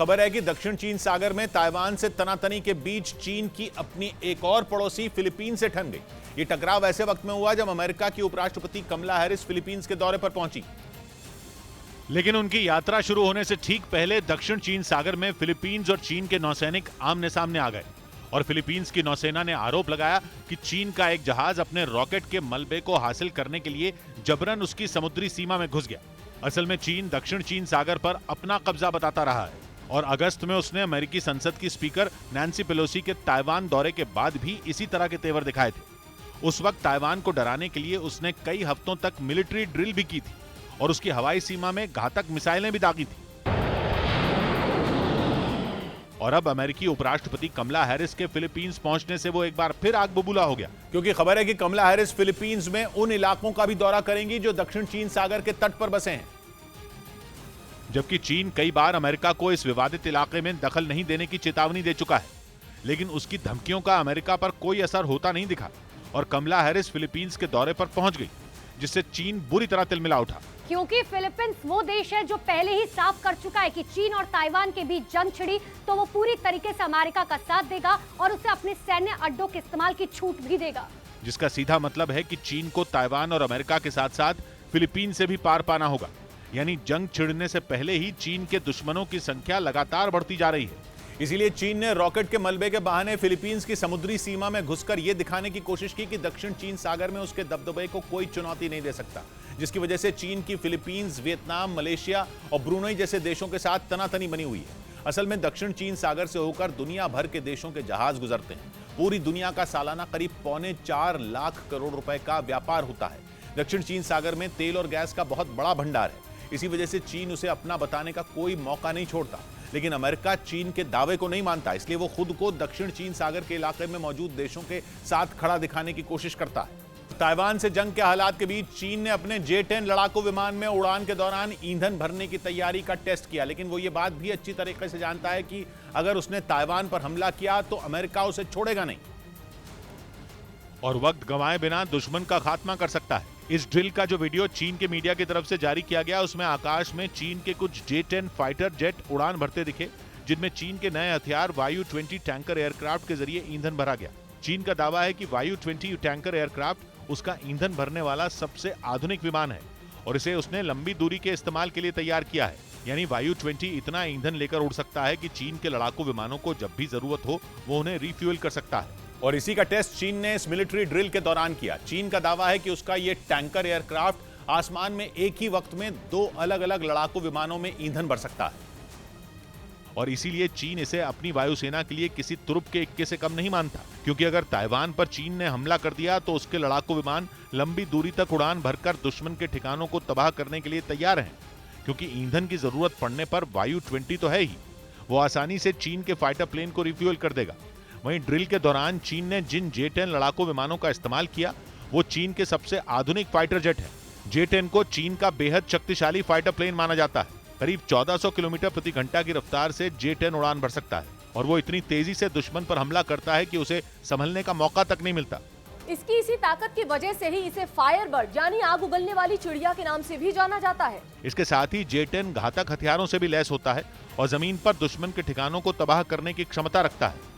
खबर है कि दक्षिण चीन सागर में ताइवान से तनातनी के बीच चीन की अपनी एक और पड़ोसी फिलीपीन से ठन गई। ये टकराव ऐसे वक्त में हुआ जब अमेरिका की उपराष्ट्रपति कमला हैरिस फिलीपींस के दौरे पर पहुंची। लेकिन उनकी यात्रा शुरू होने से ठीक पहले दक्षिण चीन सागर में फिलीपींस और चीन के नौसैनिक आमने सामने आ गए और फिलीपींस की नौसेना ने आरोप लगाया कि चीन का एक जहाज अपने रॉकेट के मलबे को हासिल करने के लिए जबरन उसकी समुद्री सीमा में घुस गया। असल में चीन दक्षिण चीन सागर पर अपना कब्जा बताता रहा है और अगस्त में उसने अमेरिकी संसद की स्पीकर नैन्सी पेलोसी के ताइवान दौरे के बाद भी इसी तरह के तेवर दिखाए थे। उस वक्त ताइवान को डराने के लिए उसने कई हफ्तों तक मिलिट्री ड्रिल भी की थी और उसकी हवाई सीमा में घातक मिसाइलें भी दागी थी। और अब अमेरिकी उपराष्ट्रपति कमला हैरिस के फिलीपींस पहुंचने से वो एक बार फिर आग बबूला हो गया, क्योंकि खबर है कि कमला हैरिस फिलीपींस में उन इलाकों का भी दौरा करेंगी जो दक्षिण चीन सागर के तट पर बसे हैं। जबकि चीन कई बार अमेरिका को इस विवादित इलाके में दखल नहीं देने की चेतावनी दे चुका है, लेकिन उसकी धमकियों का अमेरिका पर कोई असर होता नहीं दिखा और कमला हैरिस फिलीपींस के दौरे पर पहुंच गई, जिससे चीन बुरी तरह तिलमिला उठा। क्योंकि फिलीपींस वो देश है जो पहले ही साफ कर चुका है कि चीन और ताइवान के बीच जंग छिड़ी तो वो पूरी तरीके से अमेरिका का साथ देगा और उसे अपने सैन्य अड्डों के इस्तेमाल की छूट भी देगा, जिसका सीधा मतलब है कि चीन को ताइवान और अमेरिका के साथ साथ फिलीपींस से भी पार पाना होगा। यानी जंग छिड़ने से पहले ही चीन के दुश्मनों की संख्या लगातार बढ़ती जा रही है। इसीलिए चीन ने रॉकेट के मलबे के बहाने फिलीपींस की समुद्री सीमा में घुसकर यह दिखाने की कोशिश की कि दक्षिण चीन सागर में उसके दबदबे को कोई चुनौती नहीं दे सकता, जिसकी वजह से चीन की फिलीपींस, वियतनाम, मलेशिया और ब्रुनई जैसे देशों के साथ तनातनी बनी हुई है। असल में दक्षिण चीन सागर से होकर दुनिया भर के देशों के जहाज गुजरते हैं। पूरी दुनिया का सालाना करीब 4.25 लाख करोड़ रुपए का व्यापार होता है। दक्षिण चीन सागर में तेल और गैस का बहुत बड़ा भंडार है। इसी वजह से चीन उसे अपना बताने का कोई मौका नहीं छोड़ता। लेकिन अमेरिका चीन के दावे को नहीं मानता, इसलिए वो खुद को दक्षिण चीन सागर के इलाके में मौजूद देशों के साथ खड़ा दिखाने की कोशिश करता है। ताइवान से जंग के हालात के बीच चीन ने अपने J-10 लड़ाकू विमान में उड़ान के दौरान ईंधन भरने की तैयारी का टेस्ट किया, लेकिन वो ये बात भी अच्छी तरीके से जानता है कि अगर उसने ताइवान पर हमला किया तो अमेरिका उसे छोड़ेगा नहीं और वक्त गंवाए बिना दुश्मन का खात्मा कर सकता है। इस ड्रिल का जो वीडियो चीन के मीडिया की तरफ से जारी किया गया, उसमें आकाश में चीन के कुछ J-10 फाइटर जेट उड़ान भरते दिखे, जिनमें चीन के नए हथियार वायु-20 टैंकर एयरक्राफ्ट के जरिए ईंधन भरा गया। चीन का दावा है कि वायु-20 टैंकर एयरक्राफ्ट उसका ईंधन भरने वाला सबसे आधुनिक विमान है और इसे उसने लंबी दूरी के इस्तेमाल के लिए तैयार किया है। यानी वायु-20 इतना ईंधन लेकर उड़ सकता है कि चीन के लड़ाकू विमानों को जब भी जरूरत हो वो उन्हें रिफ्यूल कर सकता है। और इसी का टेस्ट चीन ने इस मिलिट्री ड्रिल के दौरान किया। चीन का दावा है कि उसका ये टैंकर एयरक्राफ्ट आसमान में एक ही वक्त में 2 अलग-अलग लड़ाकू विमानों में ईंधन भर सकता है और इसीलिए चीन इसे अपनी वायुसेना के लिए किसी तुरुप के इक्के से कम नहीं मानता, क्योंकि अगर ताइवान पर चीन ने हमला कर दिया तो उसके लड़ाकू विमान लंबी दूरी तक उड़ान भरकर दुश्मन के ठिकानों को तबाह करने के लिए तैयार हैं। क्योंकि ईंधन की जरूरत पड़ने पर वायु-20 तो है ही, वो आसानी से चीन के फाइटर प्लेन को रिफ्यूल कर देगा। वहीं ड्रिल के दौरान चीन ने जिन J-10 लड़ाकू विमानों का इस्तेमाल किया वो चीन के सबसे आधुनिक फाइटर जेट है। J-10 को चीन का बेहद शक्तिशाली फाइटर प्लेन माना जाता है। करीब 1400 किलोमीटर प्रति घंटा की रफ्तार से J-10 उड़ान भर सकता है और वो इतनी तेजी से दुश्मन पर हमला करता है कि उसे संभलने का मौका तक नहीं मिलता। इसकी इसी ताकत की वजह से ही इसे फायरबर्ड यानी आग उगलने वाली चिड़िया के नाम से भी जाना जाता है। इसके साथ ही J-10 घातक हथियारों से भी लैस होता है और जमीन पर दुश्मन के ठिकानों को तबाह करने की क्षमता रखता है।